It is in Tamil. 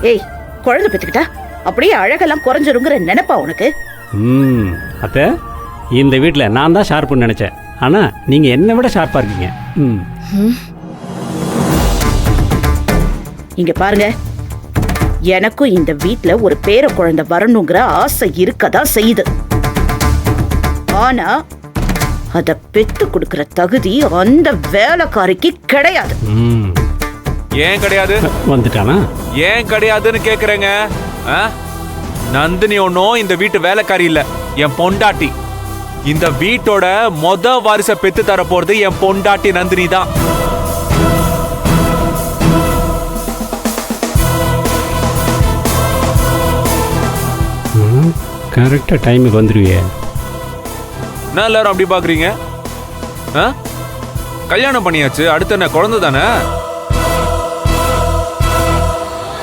ஏய், குழந்தை பெத்துக்கிட்டா அப்படியே அழகெல்லாம் குறைஞ்சிருங்கிற நினைப்பா உனக்கு? அத்தை, இந்த வீட்டில் நான் தான் ஷார்ப்புன்னு நினச்சேன். ஆனால் நீங்கள் என்னை விட ஷார்ப்பாக இருக்கீங்க. இங்க பாருங்க, எனக்கும் இந்த வீட்ல ஒரு பேர குழந்தை வரணுங்கிற ஆசை இருக்கதான் செய்யுது. ஆனா அத பெத்து கொடுக்கிற தகுதி அந்த வேலைக்காரிக்கு கிடையாது. ஏன் கிடையாது? வந்துட்டானா? ஏன் கிடையாதுன்னு கேக்குறேங்க. நந்தினி ஒன்னும் இந்த வீட்டு வேலைக்காரி இல்ல, என் பொண்டாட்டி. இந்த வீட்டோட வாரிசை பெத்து தர போறது என் பொண்டாட்டி நந்தினி தான். கரெக்டாக டைமுக்கு வந்துடுவியே. என்ன எல்லாரும் அப்படி பாக்குறீங்க? கல்யாணம் பண்ணியாச்சு, அடுத்த என்ன குழந்தை தானே?